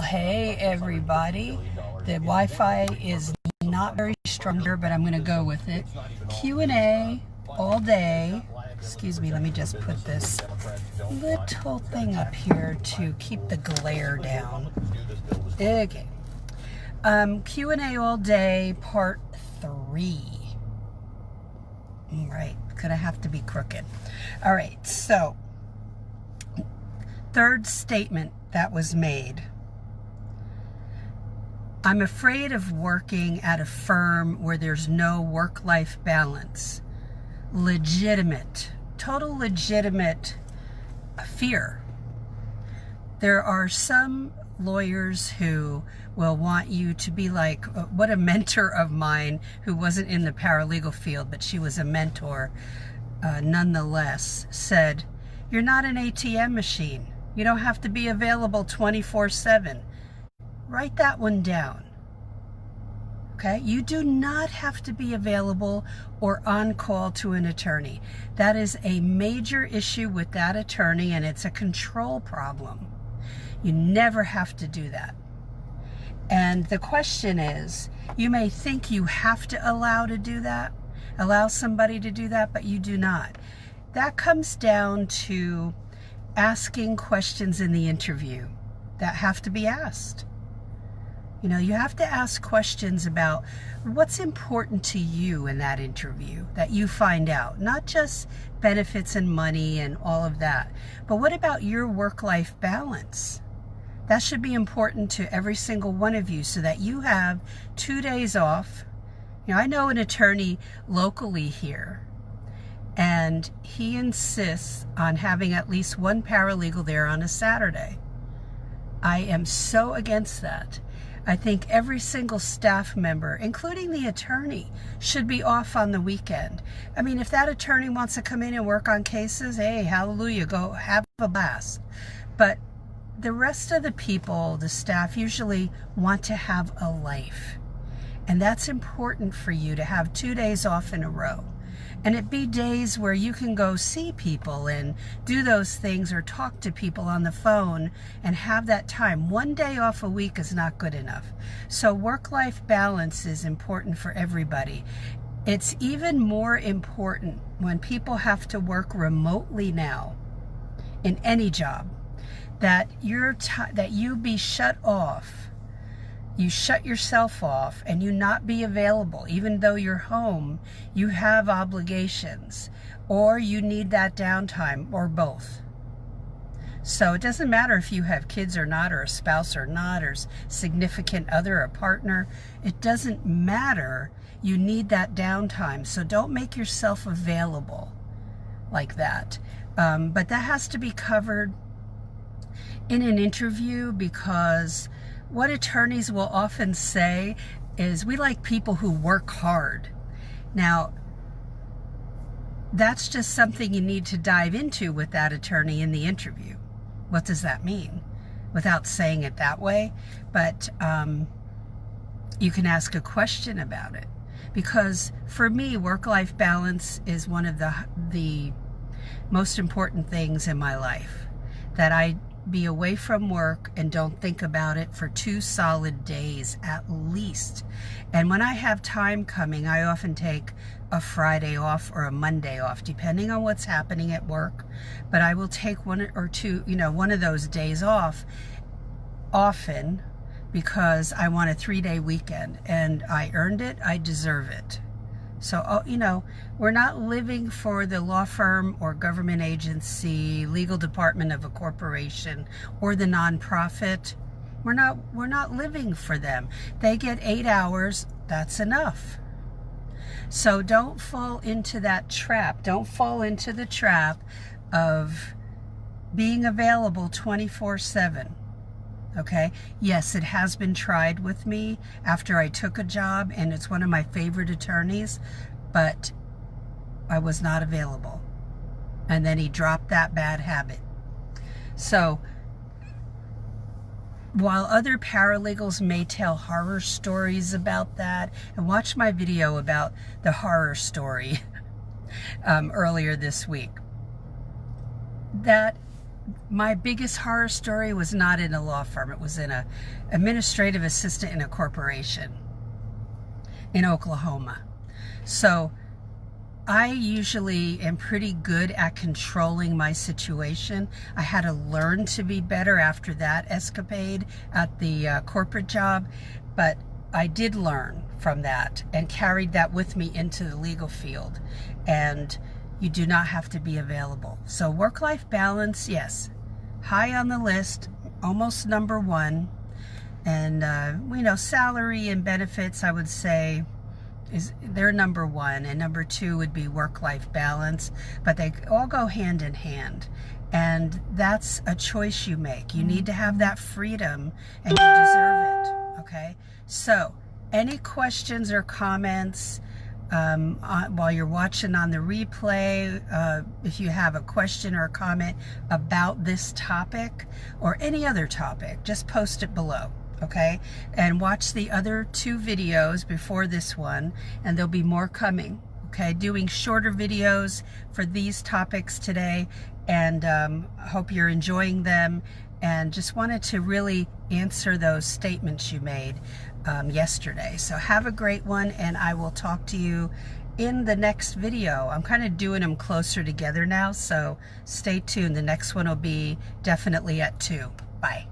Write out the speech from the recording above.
Hey everybody. The Wi-Fi is not very strong here, but I'm going to go with it. Q&A all day. Excuse me, let me just put this little thing up here to keep the glare down. Okay. Q&A all day, part 3. All right, gonna have to be crooked. All right, so third statement that was made. I'm afraid of working at a firm where there's no work-life balance. Legitimate, total legitimate fear. There are some lawyers who will want you to be like what a mentor of mine, who wasn't in the paralegal field, but she was a mentor nonetheless, said, "You're not an ATM machine. You don't have to be available 24/7. Write that one down. Okay? You do not have to be available or on call to an attorney. That is a major issue with that attorney, and it's a control problem. You never have to do that. And the question is, you may think you have to allow somebody to do that, but you do not. That comes down to asking questions in the interview that have to be asked. You know, you have to ask questions about what's important to you in that interview that you find out, not just benefits and money and all of that, but what about your work-life balance? That should be important to every single one of you, so that you have 2 days off. You know, I know an attorney locally here, and he insists on having at least one paralegal there on a Saturday. I am so against that. I think every single staff member, including the attorney, should be off on the weekend. I mean, if that attorney wants to come in and work on cases, hey, hallelujah, go have a blast. But the rest of the people, the staff, usually want to have a life. And that's important for you to have 2 days off in a row. And it be days where you can go see people and do those things, or talk to people on the phone and have that time. 1 day off a week is not good enough. So work-life balance is important for everybody. It's even more important when people have to work remotely now in any job, that you be shut off. You shut yourself off and you not be available. Even though you're home, you have obligations, or you need that downtime, or both. So it doesn't matter if you have kids or not, or a spouse or not, or significant other, a partner. It doesn't matter. You need that downtime. So don't make yourself available like that. But that has to be covered in an interview, because what attorneys will often say is, we like people who work hard. Now, that's just something you need to dive into with that attorney in the interview. What does that mean? Without saying it that way, but you can ask a question about it. Because for me, work-life balance is one of the most important things in my life. That I be away from work and don't think about it for 2 solid days at least. And when I have time coming, I often take a Friday off or a Monday off, depending on what's happening at work. But I will take 1 or 2, one of those days off often, because I want a 3-day weekend, and I earned it, I deserve it. So, we're not living for the law firm or government agency, legal department of a corporation, or the nonprofit. We're not living for them. They get 8 hours, that's enough. So don't fall into that trap. Don't fall into the trap of being available 24/7. Okay? Yes, it has been tried with me after I took a job, and it's one of my favorite attorneys, but I was not available. And then he dropped that bad habit. So, while other paralegals may tell horror stories about that, and watch my video about the horror story earlier this week, that my biggest horror story was not in a law firm. It was in a administrative assistant in a corporation in Oklahoma. So I usually am pretty good at controlling my situation. I had to learn to be better after that escapade at the corporate job, but I did learn from that and carried that with me into the legal field. And you do not have to be available. So work-life balance, yes, high on the list, almost number one. And we know salary and benefits, I would say, they're number one, and number two would be work-life balance, but they all go hand in hand, and that's a choice you make. You need to have that freedom, and you deserve it. Okay, so any questions or comments while you're watching on the replay, if you have a question or a comment about this topic or any other topic, just post it below. Okay, and watch the other 2 videos before this one, and there'll be more coming. Okay, doing shorter videos for these topics today, and I hope you're enjoying them, and just wanted to really answer those statements you made yesterday. So have a great one, and I will talk to you in the next video. I'm kind of doing them closer together now, so stay tuned. The next one will be definitely at 2. Bye.